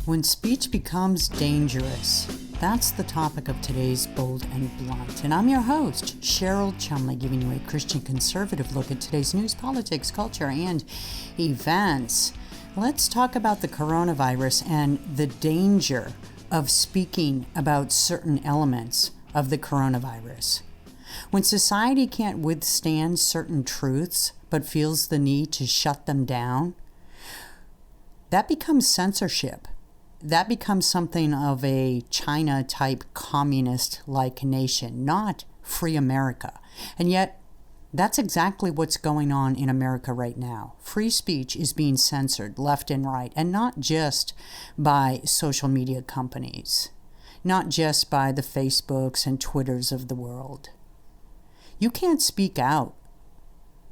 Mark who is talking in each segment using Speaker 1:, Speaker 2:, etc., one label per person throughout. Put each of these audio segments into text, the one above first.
Speaker 1: When speech becomes dangerous, that's the topic of today's Bold and Blunt. And I'm your host, Cheryl Chumley, giving you a Christian conservative look at today's news, politics, culture, and events. Let's talk about the coronavirus and the danger of speaking about certain elements of the coronavirus. When society can't withstand certain truths but feels the need to shut them down, that becomes censorship. That becomes something of a China-type communist-like nation, not free America. And yet, that's exactly what's going on in America right now. Free speech is being censored left and right, and not just by social media companies, not just by the Facebooks and Twitters of the world. You can't speak out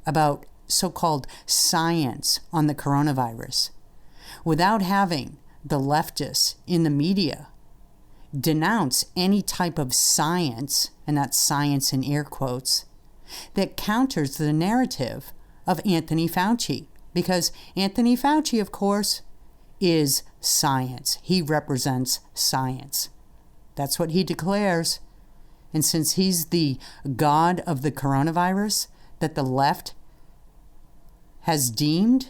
Speaker 1: about so-called science on the coronavirus without having the leftists in the media denounce any type of science, and that's science in air quotes, that counters the narrative of Anthony Fauci. Because Anthony Fauci, of course, is science. He represents science. That's what he declares. And since he's the god of the coronavirus that the left has deemed,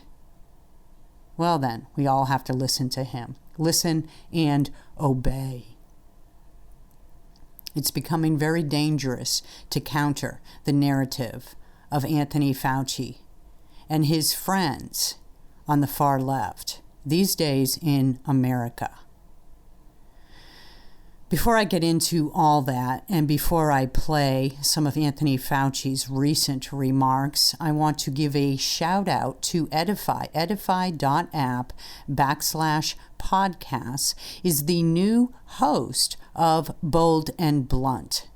Speaker 1: well then, we all have to listen to him. Listen and obey. It's becoming very dangerous to counter the narrative of Anthony Fauci and his friends on the far left these days in America. Before I get into all that, and before I play some of Anthony Fauci's recent remarks, I want to give a shout out to Edify. Edify.app/podcasts is the new host of Bold and Blunt.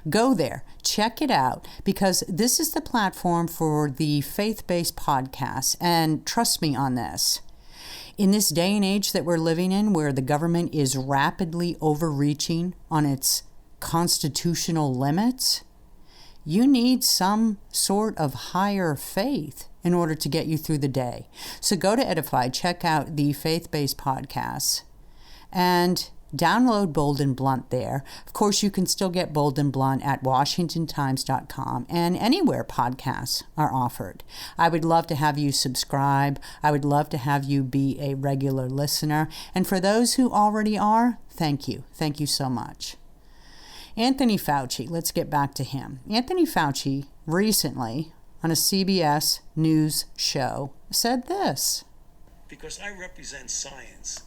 Speaker 1: Go there, check it out, because this is the platform for the faith-based podcasts, and trust me on this. In this day and age that we're living in, where the government is rapidly overreaching on its constitutional limits, you need some sort of higher faith in order to get you through the day. So go to Edify, check out the faith-based podcasts, and download Bold and Blunt there. Of course, you can still get Bold and Blunt at WashingtonTimes.com and anywhere podcasts are offered. I would love to have you subscribe. I would love to have you be a regular listener. And for those who already are, thank you. Thank you so much. Anthony Fauci, let's get back to him. Anthony Fauci recently on a CBS News show said this.
Speaker 2: Because I represent science.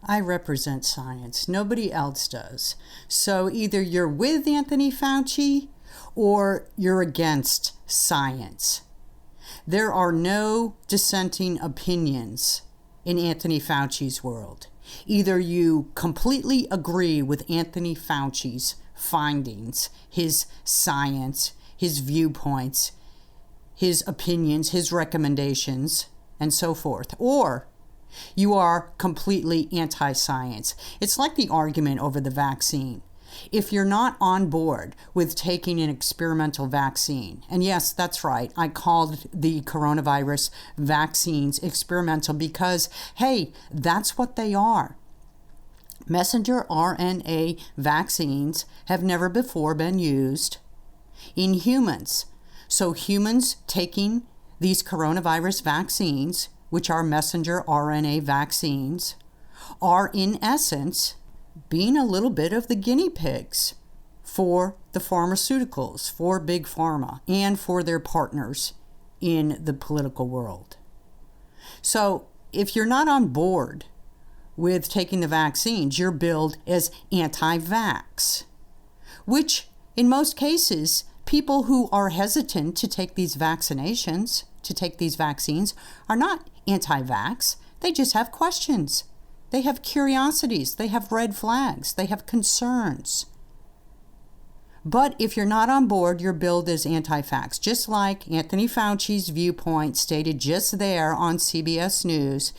Speaker 1: I represent science. Nobody else does. So either you're with Anthony Fauci or you're against science. There are no dissenting opinions in Anthony Fauci's world. Either you completely agree with Anthony Fauci's findings, his science, his viewpoints, his opinions, his recommendations, and so forth, or you are completely anti-science. It's like the argument over the vaccine. If you're not on board with taking an experimental vaccine, and yes, that's right, I called the coronavirus vaccines experimental because, hey, that's what they are. Messenger RNA vaccines have never before been used in humans. So humans taking these coronavirus vaccines, which are messenger RNA vaccines, are in essence being a little bit of the guinea pigs for the pharmaceuticals, for Big Pharma, and for their partners in the political world. So if you're not on board with taking the vaccines, you're billed as anti-vax, which in most cases, people who are hesitant to take these vaccinations, to take these vaccines, are not anti-vax. They just have questions. They have curiosities. They have red flags. They have concerns. But if you're not on board, you're billed as anti-vax. Just like Anthony Fauci's viewpoint stated just there on CBS News,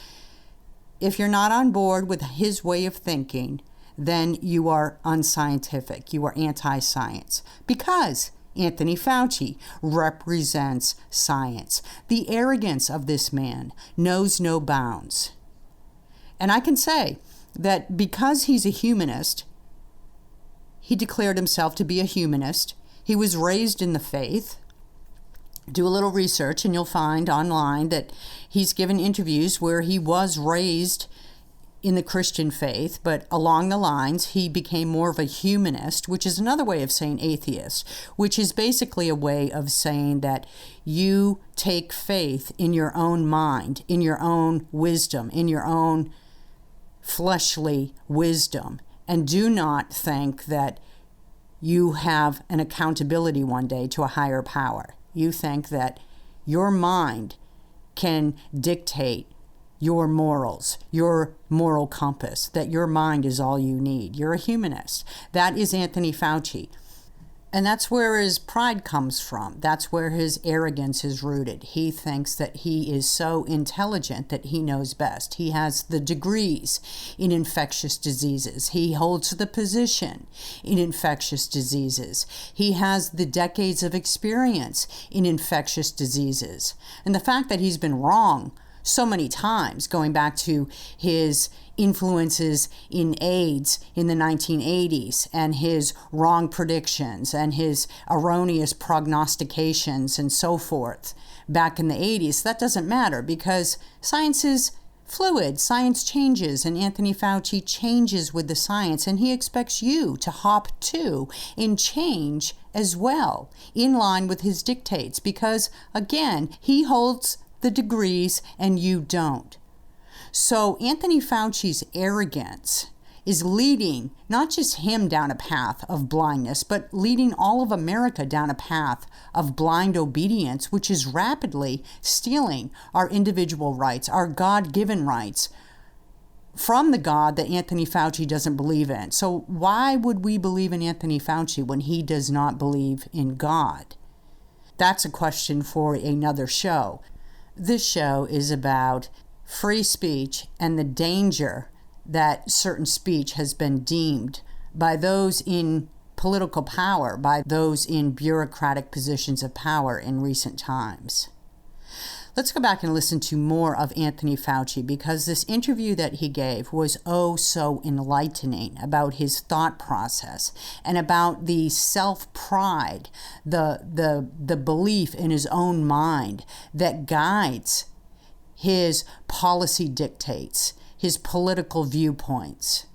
Speaker 1: if you're not on board with his way of thinking, then you are unscientific. You are anti-science. Because Anthony Fauci represents science. The arrogance of this man knows no bounds. And I can say, that because he's a humanist, he declared himself to be a humanist. He was raised in the faith. Do a little research and you'll find online that he's given interviews where he was raised in the Christian faith, but along the lines, he became more of a humanist, which is another way of saying atheist, which is basically a way of saying that you take faith in your own mind, in your own wisdom, in your own fleshly wisdom, and do not think that you have an accountability one day to a higher power. You think that your mind can dictate your morals, your moral compass, that your mind is all you need. You're a humanist. That is Anthony Fauci. And that's where his pride comes from. That's where his arrogance is rooted. He thinks that he is so intelligent that he knows best. He has the degrees in infectious diseases. He holds the position in infectious diseases. He has the decades of experience in infectious diseases. And the fact that he's been wrong so many times, going back to his influences in AIDS in the 1980s and his wrong predictions and his erroneous prognostications and so forth back in the 80s, that doesn't matter because science is fluid. Science changes, and Anthony Fauci changes with the science, and he expects you to hop to and change as well in line with his dictates because, again, he holds the degrees and you don't. So Anthony Fauci's arrogance is leading not just him down a path of blindness, but leading all of America down a path of blind obedience, which is rapidly stealing our individual rights, our God-given rights, from the God that Anthony Fauci doesn't believe in. So why would we believe in Anthony Fauci when he does not believe in God? That's a question for another show. This show is about free speech and the danger that certain speech has been deemed by those in political power, by those in bureaucratic positions of power in recent times. Let's go back and listen to more of Anthony Fauci because this interview that he gave was oh so enlightening about his thought process and about the self-pride, the belief in his own mind that guides his policy dictates, his political viewpoints.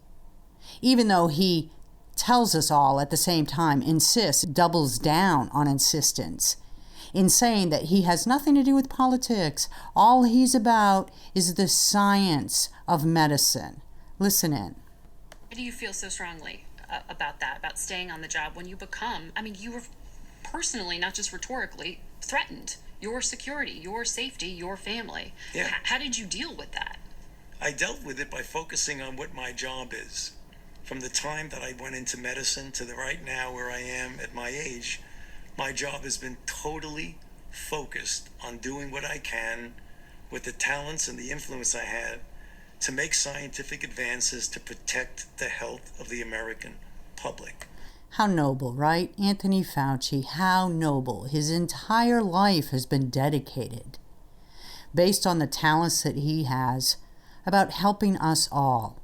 Speaker 1: Even though he tells us all at the same time, insists, doubles down on insistence in saying that he has nothing to do with politics. All he's about is the science of medicine. Listen in.
Speaker 3: Why do you feel so strongly about that, about staying on the job when you become, you were personally, not just rhetorically, threatened? Your security, your safety, your family.
Speaker 2: Yeah.
Speaker 3: How did you deal with that?
Speaker 2: I dealt with it by focusing on what my job is. From the time that I went into medicine to the right now where I am at my age, my job has been totally focused on doing what I can with the talents and the influence I have to make scientific advances to protect the health of the American public.
Speaker 1: How noble, right? Anthony Fauci, how noble. His entire life has been dedicated, based on the talents that he has, about helping us all.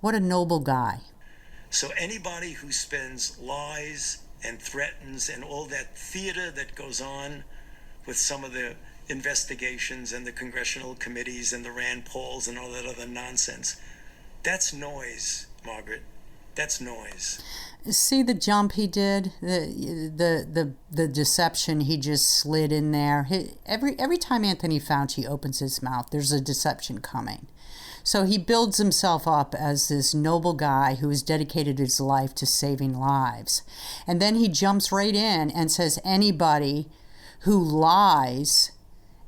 Speaker 1: What a noble guy.
Speaker 2: So anybody who spends lies and threatens and all that theater that goes on with some of the investigations and the congressional committees and the Rand Pauls and all that other nonsense, that's noise, Margaret. That's noise.
Speaker 1: See the jump he did, the deception he just slid in there. Every time Anthony Fauci opens his mouth, there's a deception coming. So he builds himself up as this noble guy who has dedicated his life to saving lives. And then he jumps right in and says anybody who lies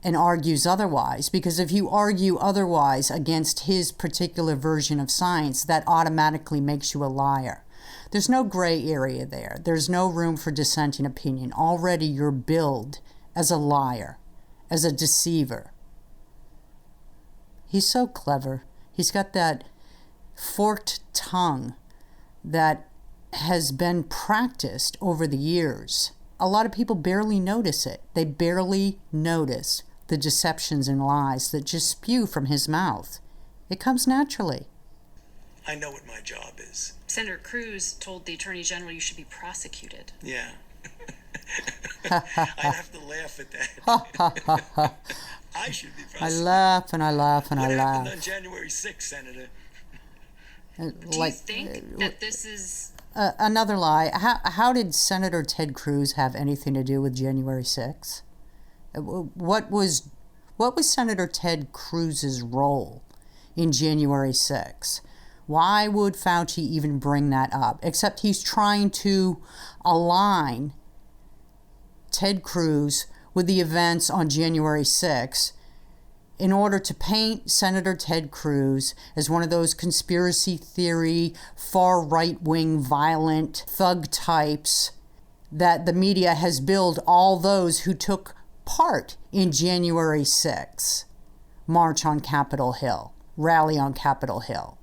Speaker 1: and argues otherwise, because if you argue otherwise against his particular version of science, that automatically makes you a liar. There's no gray area there. There's no room for dissenting opinion. Already you're billed as a liar, as a deceiver. He's so clever. He's got that forked tongue that has been practiced over the years. A lot of people barely notice it. They barely notice the deceptions and lies that just spew from his mouth. It comes naturally.
Speaker 2: I know what my job is.
Speaker 3: Senator Cruz told the Attorney General you should be prosecuted.
Speaker 2: Yeah. I'd have to laugh at that. I should be prosecuted.
Speaker 1: I laugh and I laugh and
Speaker 2: what
Speaker 1: I
Speaker 2: happened
Speaker 1: laugh.
Speaker 2: on January 6th, Senator?
Speaker 3: Do you think that this is...
Speaker 1: Another lie. How did Senator Ted Cruz have anything to do with January 6th? What was Senator Ted Cruz's role in January 6th? Why would Fauci even bring that up? Except he's trying to align Ted Cruz with the events on January 6th in order to paint Senator Ted Cruz as one of those conspiracy theory, far right-wing, violent thug types that the media has billed all those who took part in January 6th march on Capitol Hill, rally on Capitol Hill.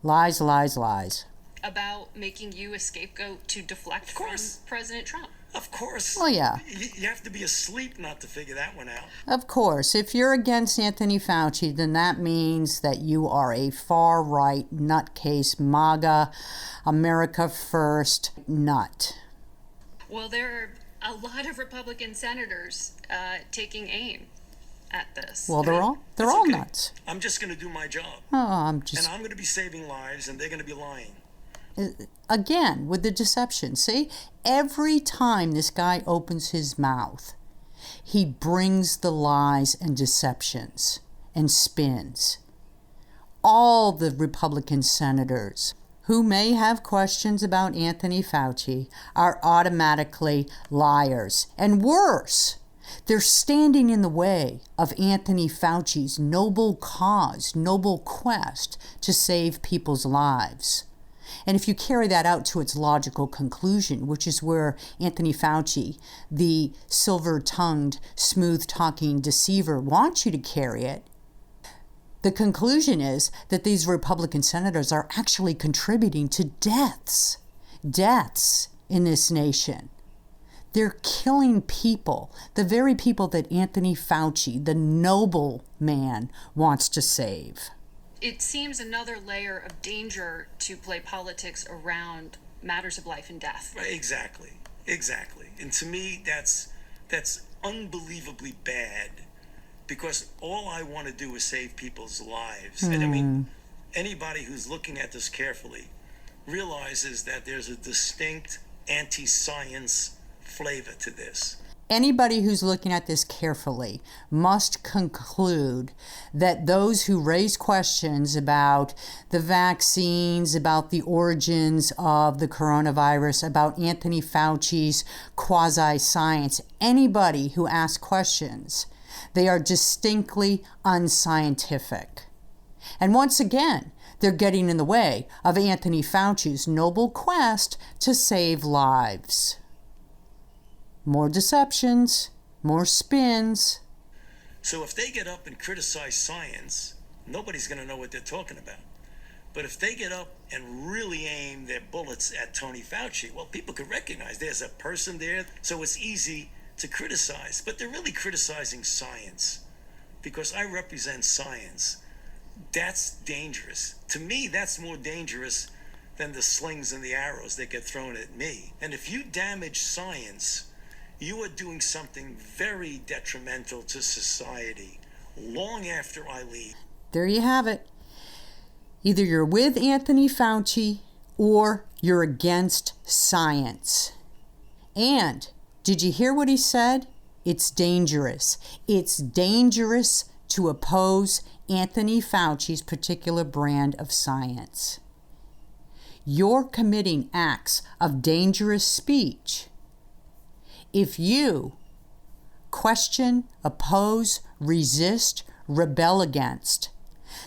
Speaker 1: Lies, lies, lies.
Speaker 3: About making you a scapegoat to deflect from President Trump.
Speaker 2: Of course.
Speaker 1: Oh, yeah.
Speaker 2: You have to be asleep not to figure that one out.
Speaker 1: Of course. If you're against Anthony Fauci, then that means that you are a far-right, nutcase, MAGA, America First nut.
Speaker 3: Well, there are a lot of Republican senators taking aim at this.
Speaker 1: Well, they're all
Speaker 2: okay.
Speaker 1: nuts.
Speaker 2: I'm just going to do my job.
Speaker 1: Oh,
Speaker 2: And I'm going to be saving lives, and they're going to be lying.
Speaker 1: Again, with the deception. See, every time this guy opens his mouth, he brings the lies and deceptions and spins. All the Republican senators who may have questions about Anthony Fauci are automatically liars. And worse, they're standing in the way of Anthony Fauci's noble cause, noble quest to save people's lives. And if you carry that out to its logical conclusion, which is where Anthony Fauci, the silver-tongued, smooth-talking deceiver, wants you to carry it, the conclusion is that these Republican senators are actually contributing to deaths in this nation. They're killing people, the very people that Anthony Fauci, the noble man, wants to save.
Speaker 3: It seems another layer of danger to play politics around matters of life and death.
Speaker 2: Right, exactly. And to me, that's unbelievably bad, because all I want to do is save people's lives. And I mean, anybody who's looking at this carefully realizes that there's a distinct anti-science flavor to this.
Speaker 1: Anybody who's looking at this carefully must conclude that those who raise questions about the vaccines, about the origins of the coronavirus, about Anthony Fauci's quasi-science, anybody who asks questions, they are distinctly unscientific. And once again, they're getting in the way of Anthony Fauci's noble quest to save lives. More deceptions, more spins.
Speaker 2: So if they get up and criticize science, nobody's going to know what they're talking about. But if they get up and really aim their bullets at Tony Fauci, well, people could recognize there's a person there, so it's easy to criticize. But they're really criticizing science, because I represent science. That's dangerous. To me, that's more dangerous than the slings and the arrows that get thrown at me. And if you damage science, you are doing something very detrimental to society long after I leave.
Speaker 1: There you have it. Either you're with Anthony Fauci or you're against science. And did you hear what he said? It's dangerous. It's dangerous to oppose Anthony Fauci's particular brand of science. You're committing acts of dangerous speech if you question, oppose, resist, rebel against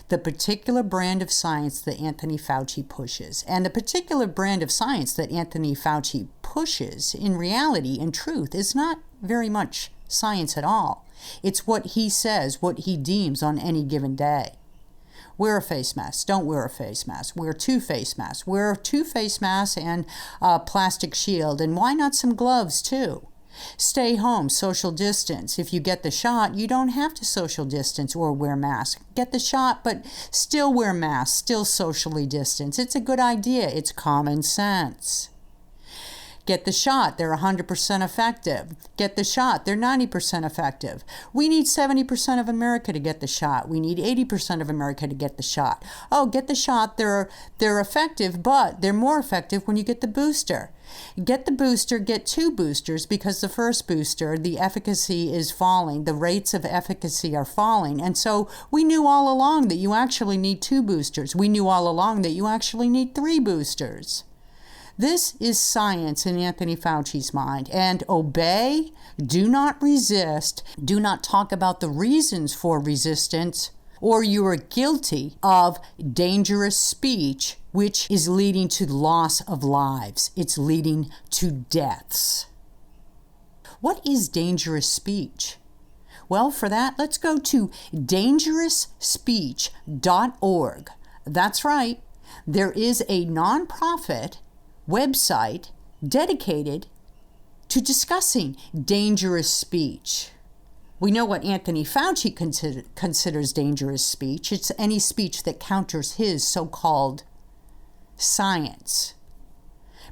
Speaker 1: the particular brand of science that Anthony Fauci pushes. And the particular brand of science that Anthony Fauci pushes, in reality, in truth, is not very much science at all. It's what he says, what he deems on any given day. Wear a face mask. Don't wear a face mask. Wear two face masks. Wear two face masks and a plastic shield. And why not some gloves, too? Stay home, social distance. If you get the shot, you don't have to social distance or wear masks. Get the shot, but still wear masks, still socially distance. It's a good idea. It's common sense. Get the shot, they're 100% effective. Get the shot, they're 90% effective. We need 70% of America to get the shot. We need 80% of America to get the shot. Oh, get the shot, they're effective, but they're more effective when you get the booster. Get the booster, get 2 boosters, because the first booster, the efficacy is falling. The rates of efficacy are falling. And so we knew all along that you actually need 2 boosters. We knew all along that you actually need 3 boosters. This is science in Anthony Fauci's mind. And obey, do not resist, do not talk about the reasons for resistance, or you are guilty of dangerous speech, which is leading to loss of lives. It's leading to deaths. What is dangerous speech? Well, for that, let's go to dangerousspeech.org. That's right. There is a nonprofit website dedicated to discussing dangerous speech. We know what Anthony Fauci considers dangerous speech. It's any speech that counters his so-called science.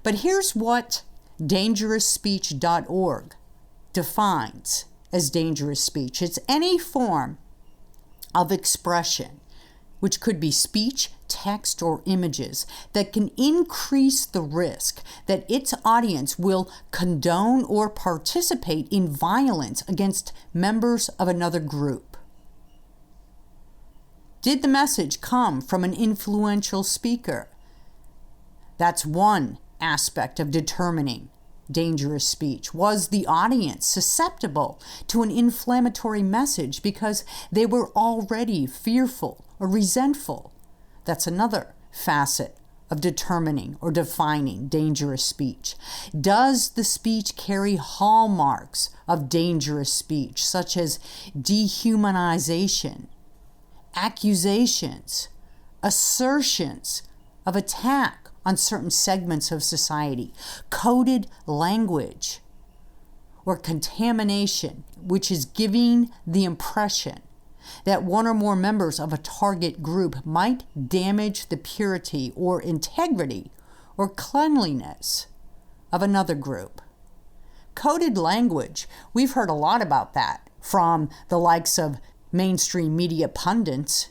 Speaker 1: But here's what dangerousspeech.org defines as dangerous speech. It's any form of expression, which could be speech, text, or images, that can increase the risk that its audience will condone or participate in violence against members of another group. Did the message come from an influential speaker? That's one aspect of determining dangerous speech. Was the audience susceptible to an inflammatory message because they were already fearful or resentful? That's another facet of determining or defining dangerous speech. Does the speech carry hallmarks of dangerous speech, such as dehumanization, accusations, assertions of attack on certain segments of society, coded language, or contamination, which is giving the impression that one or more members of a target group might damage the purity or integrity or cleanliness of another group? Coded language, we've heard a lot about that from the likes of mainstream media pundits,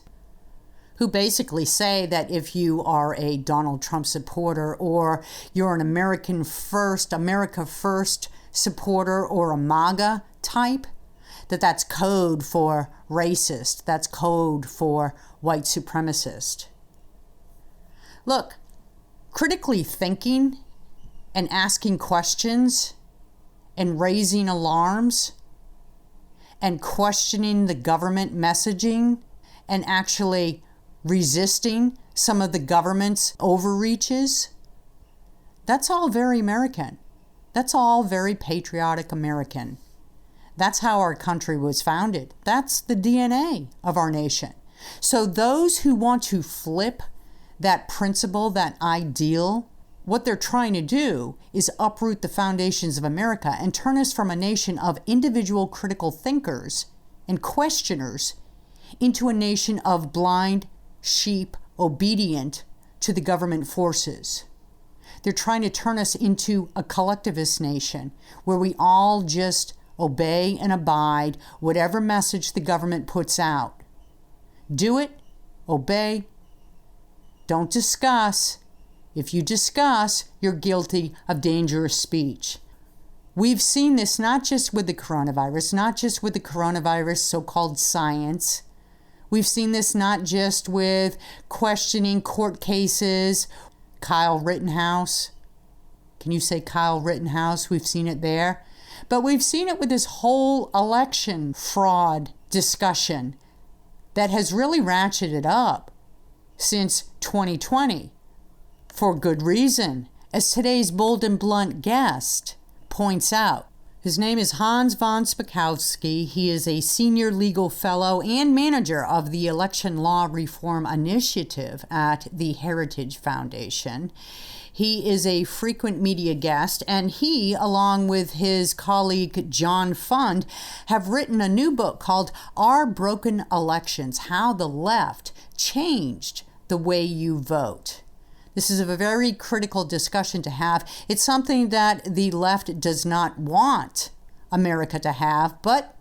Speaker 1: who basically say that if you are a Donald Trump supporter, or you're an America First supporter, or a MAGA type, that's code for racist, that's code for white supremacist. Look, critically thinking and asking questions and raising alarms and questioning the government messaging and actually resisting some of the government's overreaches, that's all very American. That's all very patriotic American. That's how our country was founded. That's the DNA of our nation. So those who want to flip that principle, that ideal, what they're trying to do is uproot the foundations of America and turn us from a nation of individual critical thinkers and questioners into a nation of blind sheep obedient to the government forces. They're trying to turn us into a collectivist nation where we all just obey and abide whatever message the government puts out. Do it, obey, don't discuss. If you discuss, you're guilty of dangerous speech. We've seen this not just with the coronavirus, so-called science. We've seen this not just with questioning court cases. Kyle Rittenhouse. Can you say Kyle Rittenhouse? We've seen it there. But we've seen it with this whole election fraud discussion that has really ratcheted up since 2020 for good reason. As today's bold and blunt guest points out, His name is Hans Von Spakovsky. He is a senior legal fellow and manager of the Election Law Reform Initiative at the Heritage Foundation. He is a frequent media guest, and he, along with his colleague John Fund, have written a new book called Our Broken Elections: How the Left Changed the Way You Vote. This is a very critical discussion to have. It's something that the left does not want America to have, but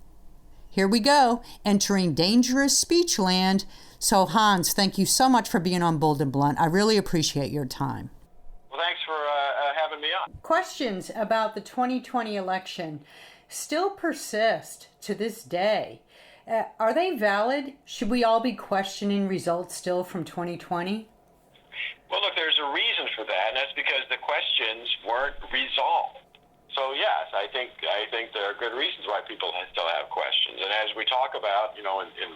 Speaker 1: here we go, entering dangerous speech land. So, Hans, thank you so much for being on Bold and Blunt. I really appreciate your time.
Speaker 4: Well, thanks for having me on.
Speaker 1: Questions about the 2020 election still persist to this day. Are they valid? Should we all be questioning results still from 2020?
Speaker 4: Well, look, there's a reason for that, and that's because the questions weren't resolved. So, yes, I think there are good reasons why people still have questions. And as we talk about, in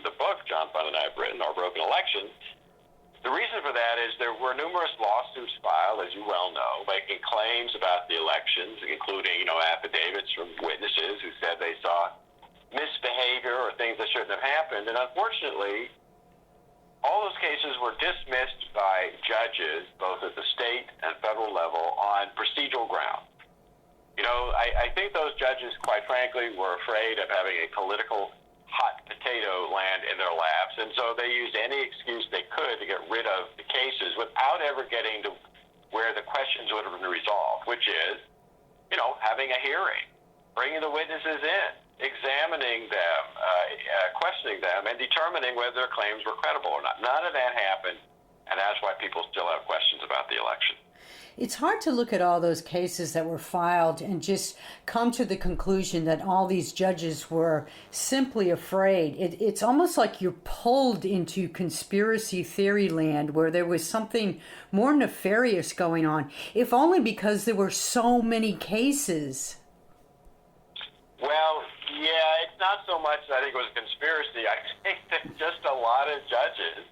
Speaker 4: the book John Fund and I have written, Our Broken Elections, the reason for that is there were numerous lawsuits filed, as you well know, making claims about the elections, including, affidavits from witnesses who said they saw misbehavior or things that shouldn't have happened. And unfortunately, all those cases were dismissed by judges, both at the state and federal level, on procedural grounds. I think those judges, quite frankly, were afraid of having a political hot potato land in their laps, and so they used any excuse they could to get rid of the cases without ever getting to where the questions would have been resolved, which is, having a hearing, bringing the witnesses in, examining them, questioning them, and determining whether their claims were credible or not. None of that happened, and that's why people still have questions about the election.
Speaker 1: It's hard to look at all those cases that were filed and just come to the conclusion that all these judges were simply afraid. It's almost like you're pulled into conspiracy theory land where there was something more nefarious going on, if only because there were so many cases.
Speaker 4: Well, yeah, it's not so much that I think it was a conspiracy. I think that just a lot of judges,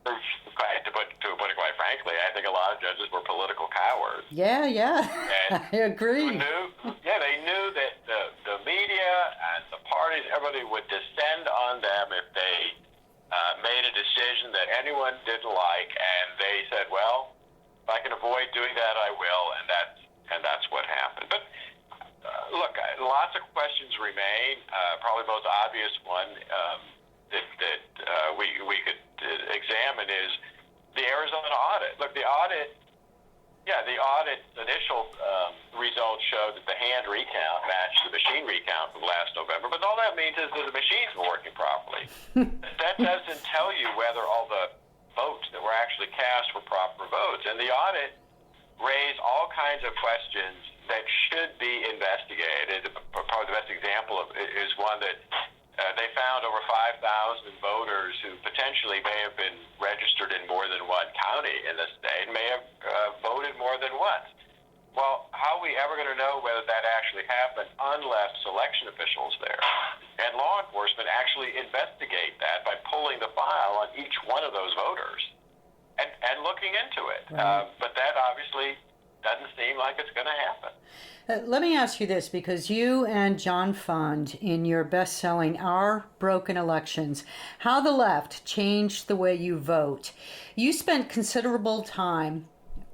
Speaker 4: to put it quite frankly, I think a lot of judges were political cowards.
Speaker 1: Yeah, I agree.
Speaker 4: They knew that the media and the parties, everybody would descend on them if they made a decision that anyone didn't like, and they said, well, if I can avoid doing that, I will, and that's what happened. But look, lots of questions remain. Probably the most obvious one that we could examine is the Arizona audit. Look, the audit's initial results showed that the hand recount matched the machine recount from last November, but all that means is that the machines were working properly. That doesn't tell you whether all the votes that were actually cast were proper votes. And the audit raised all kinds of questions that should be investigated. Probably the best example is one that they found over 5,000 voters who potentially may have been registered in more than one county in the state, may have voted more than once. Well, how are we ever going to know whether that actually happened unless election officials there and law enforcement actually investigate that by pulling the file on each one of those voters and looking into it?
Speaker 1: Right.
Speaker 4: But that obviously doesn't seem like it's going to happen.
Speaker 1: Let me ask you this, because you and John Fund, in your best-selling Our Broken Elections, How the Left Changed the Way You Vote, you spent considerable time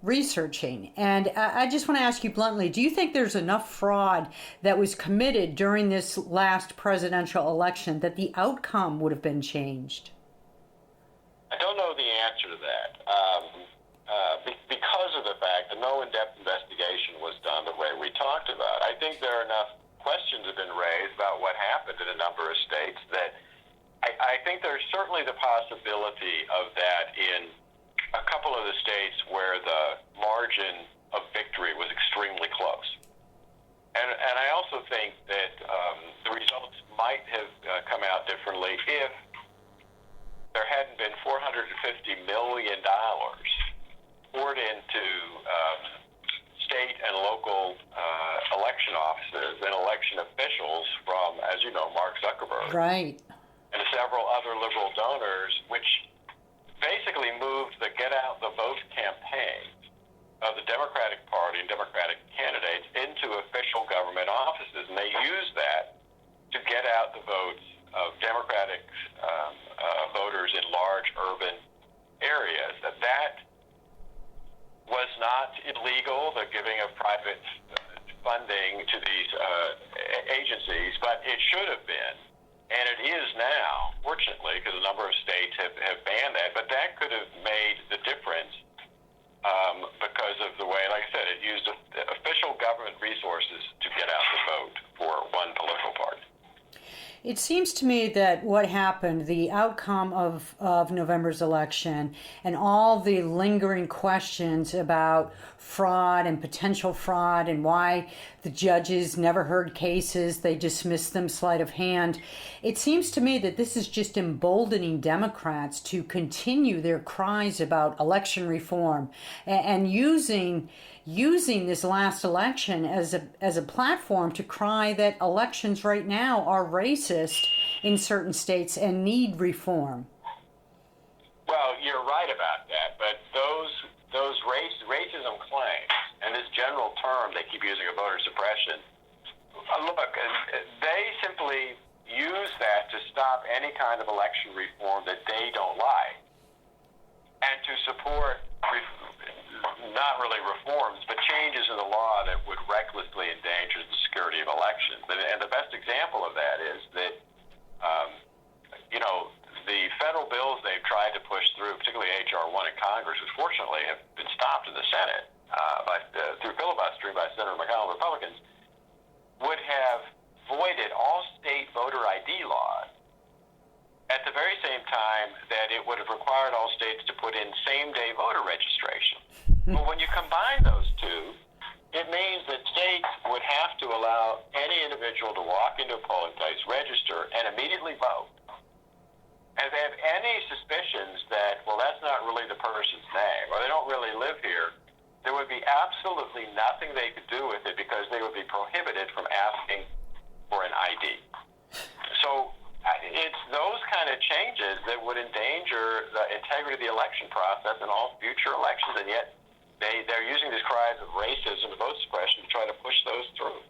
Speaker 1: researching. And I just want to ask you bluntly, do you think there's enough fraud that was committed during this last presidential election that the outcome would have been changed?
Speaker 4: I don't know the answer to that. Because of the fact that no in-depth investigation was done the way we talked about. I think there are enough questions have been raised about what happened in a number of states that I think there's certainly the possibility of that in a couple of the states where the margin of victory was extremely close. And I also think that the results might have come out differently if there hadn't been $450 million poured into state and local election offices and election officials from, as you know, Mark Zuckerberg.
Speaker 1: Right.
Speaker 4: And several other liberal donors, which basically moved the Get Out the Vote campaign of the Democratic Party and Democratic candidates into official government offices out the votes of Democratic voters in large urban areas. That was not illegal, the giving of private funding to these agencies, but it should have been. And it is now, fortunately, because a number of states have banned that. But that could have made the difference because of the way, like I said, it used official government resources to get out the vote for one political party.
Speaker 1: It seems to me that what happened, the outcome of November's election and all the lingering questions about fraud and potential fraud and why the judges never heard cases, they dismissed them sleight of hand. It seems to me that this is just emboldening Democrats to continue their cries about election reform and using this last election as a platform to cry that elections right now are racist in certain states and need reform.
Speaker 4: Well, you're right about that, but those racism claims and this general term they keep using of voter suppression, look, they simply use that to stop any kind of election reform that they don't like and to support not really reforms, but changes in the law that would recklessly endanger the security of elections. And the best example of that is that, the federal bills they've tried to push through, particularly H.R. 1 in Congress, which fortunately have been stopped in the Senate through filibustering by Senator McConnell and Republicans, would have voided all state voter ID laws at the very same time that it would have required all states to put in same-day voter registration. Well, when you combine those two, it means that states would have to allow any individual to walk into a polling place, register, and immediately vote. And if they have any suspicions that, well, that's not really the person's name, or they don't really live here, there would be absolutely nothing they could do with it because they would be prohibited from asking for an ID. So it's those kind of changes that would endanger the integrity of the election process and all future elections, and yet they're using these cries of racism and vote suppression to try to push those through.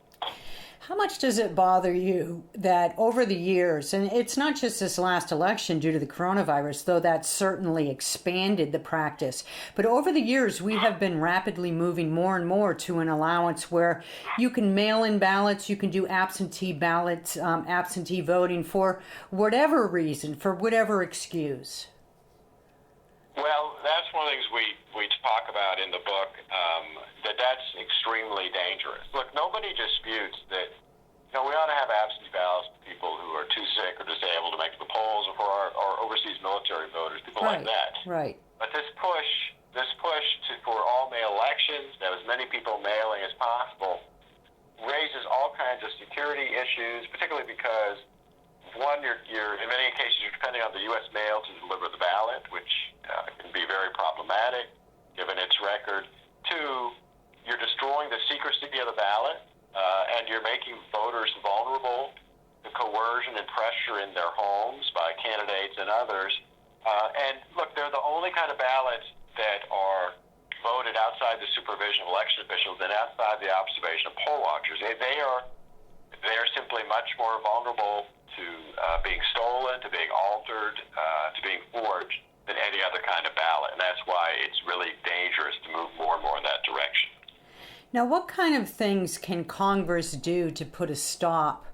Speaker 1: How much does it bother you that over the years, and it's not just this last election due to the coronavirus, though that certainly expanded the practice, but over the years we have been rapidly moving more and more to an allowance where you can mail in ballots, you can do absentee ballots, absentee voting for whatever reason, for whatever excuse?
Speaker 4: Well, that's one of the things we talk about in the book, that's extremely dangerous. Look, nobody disputes that, we ought to have absentee ballots for people who are too sick or disabled to make the polls, or for our overseas military voters, people like that.
Speaker 1: Right.
Speaker 4: But this push for all mail elections, to have as many people mailing as possible, raises all kinds of security issues, particularly because, one, you're in many cases you're depending on the U.S. mail to deliver the ballot, which can be very problematic given its record. Two, you're destroying the secrecy of the ballot, and you're making voters vulnerable to coercion and pressure in their homes by candidates and others. And look, they're the only kind of ballots that are voted outside the supervision of election officials and outside the observation of poll watchers. They are simply much more vulnerable to being stolen, to being altered, to being forged than any other kind of ballot. And that's why it's really dangerous to move more and more in that direction.
Speaker 1: Now, what kind of things can Congress do to put a stop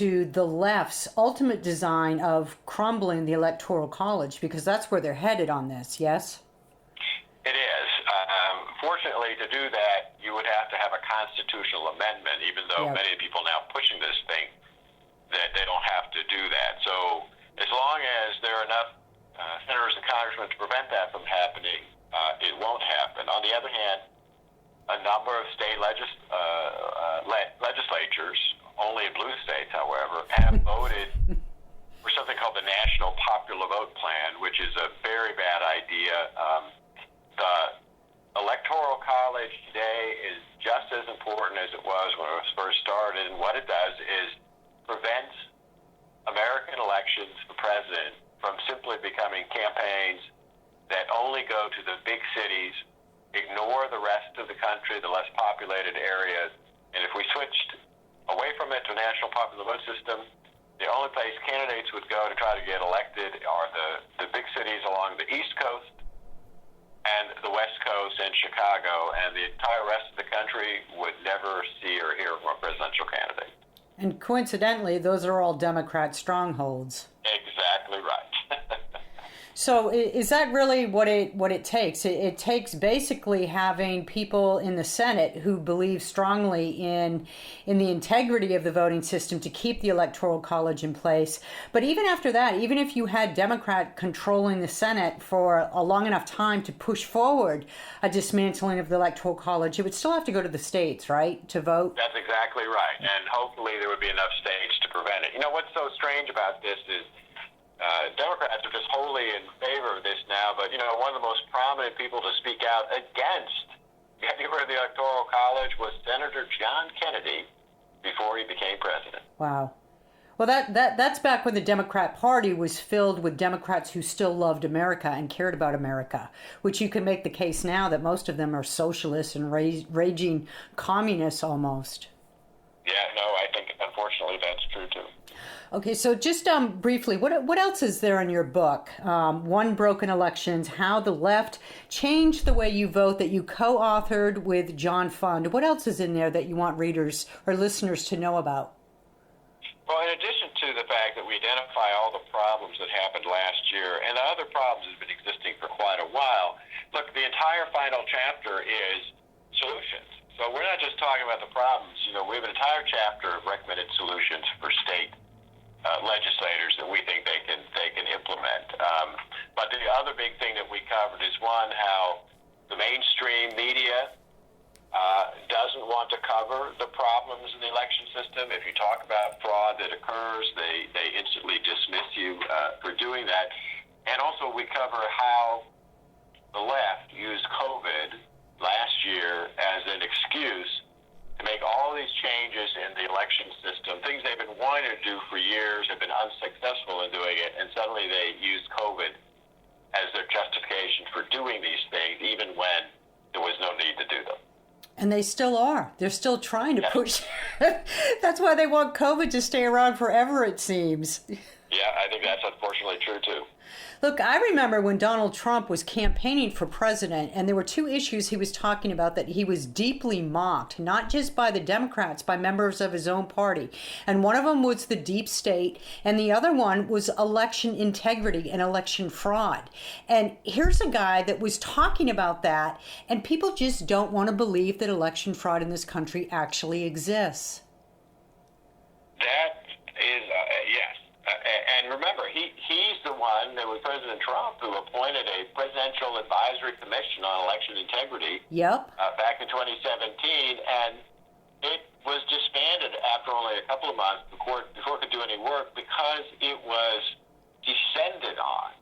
Speaker 1: to the left's ultimate design of crumbling the Electoral College? Because that's where they're headed on this, yes?
Speaker 4: It is. Fortunately, to do that, you would have to have a constitutional amendment, even though many people now pushing this thing that they don't have to do that. So as long as there are enough senators and congressmen to prevent that from happening, it won't happen. On the other hand, a number of state legislatures, only in blue states, however, have voted for something called the National Popular Vote Plan, which is a very bad idea. The Electoral College today is just as important as it was when it was first started, and what it does is prevent American elections for president from simply becoming campaigns that only go to the big cities, ignore the rest of the country, the less populated areas. And if we switched away from it to a national popular vote system, The only place candidates would go to try to get elected are the big cities along the East Coast and the West Coast and Chicago, and the entire rest of the country would never see or hear from a presidential candidate.
Speaker 1: And coincidentally, those are all Democrat strongholds.
Speaker 4: Exactly right.
Speaker 1: So is that really what it takes? It takes basically having people in the Senate who believe strongly in the integrity of the voting system to keep the Electoral College in place. But even after that, even if you had Democrat controlling the Senate for a long enough time to push forward a dismantling of the Electoral College, it would still have to go to the states, right, to vote?
Speaker 4: That's exactly right. And hopefully there would be enough states to prevent it. You know, what's so strange about this is Democrats are just wholly in favor of this now, but, you know, one of the most prominent people to speak out against getting rid of the Electoral College was Senator John Kennedy before he became president.
Speaker 1: Wow. Well, that's back when the Democrat Party was filled with Democrats who still loved America and cared about America, which you can make the case now that most of them are socialists and raging communists almost.
Speaker 4: Yeah, no, I think, unfortunately, that's true, too.
Speaker 1: Okay, so just briefly, what else is there in your book? One Broken Elections, How the Left Changed the Way You Vote, that you co-authored with John Fund. What else is in there that you want readers or listeners to know about?
Speaker 4: Well, in addition to the fact that we identify all the problems that happened last year, and the other problems have been existing for quite a while, look, the entire final chapter is solutions. So we're not just talking about the problems. You know, we have an entire chapter of recommended solutions for state legislators that we think they can implement. But the other big thing that we covered is, one, how the mainstream media doesn't want to cover the problems in the election system. If you talk about fraud that occurs, they instantly dismiss you for doing that. And also we cover how the left used COVID last year as an excuse to make all these changes in the election system, things they've been wanting to do for years, have been unsuccessful in doing it, and suddenly they used COVID as their justification for doing these things, even when there was no need to do them.
Speaker 1: And they still are. They're still trying to push. That's why they want COVID to stay around forever, it seems.
Speaker 4: Yeah, I think that's unfortunately true, too.
Speaker 1: Look, I remember when Donald Trump was campaigning for president, and there were two issues he was talking about that he was deeply mocked, not just by the Democrats, by members of his own party. And one of them was the deep state, and the other one was election integrity and election fraud. And here's a guy that was talking about that, and people just don't want to believe that election fraud in this country actually exists.
Speaker 4: That is, yes. And remember, he's the one, that was President Trump, who appointed a presidential advisory commission on election integrity.
Speaker 1: Yep.
Speaker 4: Back in 2017, and it was disbanded after only a couple of months before it could do any work, because it was descended on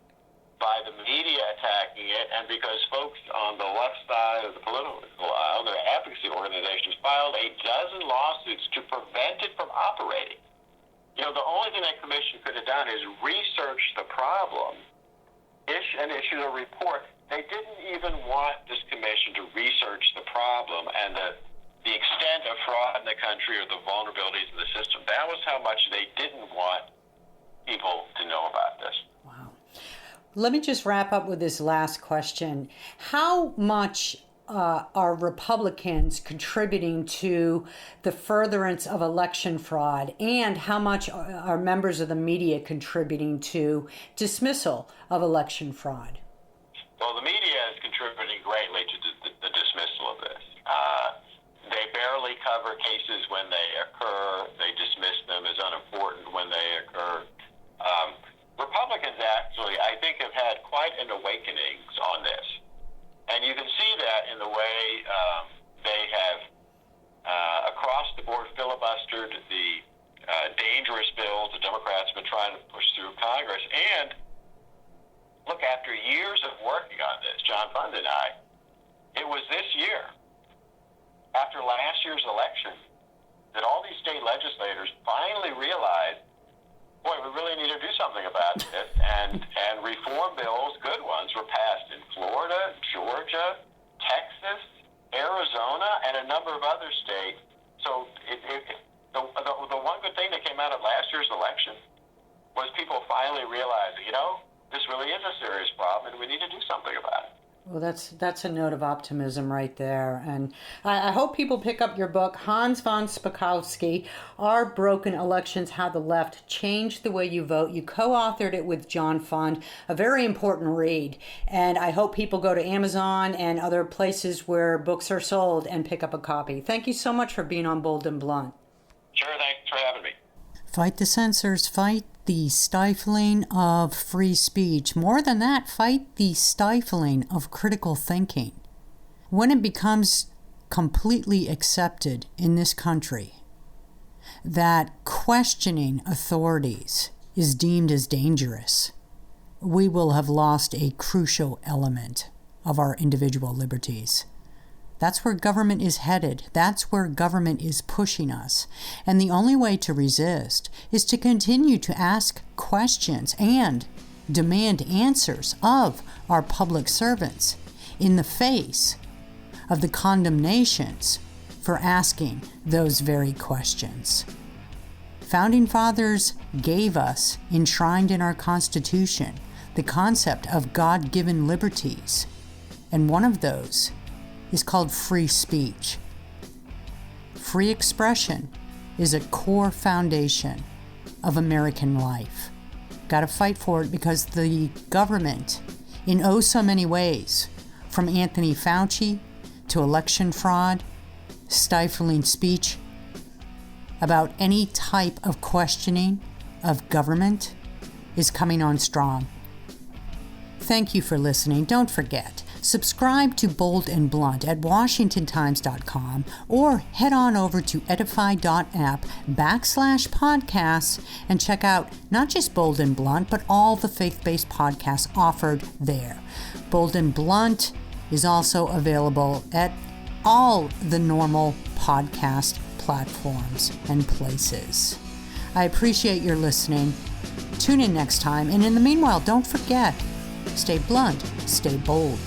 Speaker 4: by the media attacking it, and because folks on the left side of the political aisle, their advocacy organizations, filed a dozen lawsuits to prevent it from operating. You know, the only thing that commission could have done is research the problem and issue a report. They didn't even want this commission to research the problem and the extent of fraud in the country or the vulnerabilities of the system. That was how much they didn't want people to know about this.
Speaker 1: Wow. Let me just wrap up with this last question. How much are Republicans contributing to the furtherance of election fraud, and how much are members of the media contributing to dismissal of election fraud?
Speaker 4: Well, the media is contributing greatly to the dismissal of this. They barely cover cases when they occur. They dismiss them as unimportant when they occur. Republicans actually, I think, have had quite an awakening on this. And you can see that in the way they have, across the board, filibustered the dangerous bills the Democrats have been trying to push through Congress. And look, after years of working on this, John Fund and I, it was this year, after last year's election, that all these state legislators finally realized, boy, we really need to do something about this. And reform bills, good ones, were passed in Florida, Georgia, Texas, Arizona, and a number of other states. So the one good thing that came out of last year's election problem, and we need to do something about it.
Speaker 1: Well, that's a note of optimism right there. And I hope people pick up your book, Hans Von Spakovsky, Our Broken Elections, How the Left Changed the Way You Vote. You co-authored it with John Fund, a very important read. And I hope people go to Amazon and other places where books are sold and pick up a copy. Thank you so much for being on Bold and Blunt.
Speaker 4: Sure, thanks for having me.
Speaker 1: Fight the censors, fight the stifling of free speech. More than that, fight the stifling of critical thinking. When it becomes completely accepted in this country that questioning authorities is deemed as dangerous, we will have lost a crucial element of our individual liberties. That's where government is headed. That's where government is pushing us. And the only way to resist is to continue to ask questions and demand answers of our public servants in the face of the condemnations for asking those very questions. Founding Fathers gave us, enshrined in our Constitution, the concept of God-given liberties. And one of those is called free speech. Free expression is a core foundation of American life. Got to fight for it because the government, in oh so many ways, from Anthony Fauci to election fraud, stifling speech about any type of questioning of government, is coming on strong. Thank you for listening. Don't forget, subscribe to Bold and Blunt at WashingtonTimes.com or head on over to edify.app/podcasts and check out not just Bold and Blunt, but all the faith-based podcasts offered there. Bold and Blunt is also available at all the normal podcast platforms and places. I appreciate your listening. Tune in next time, and in the meanwhile, don't forget, stay blunt, stay bold.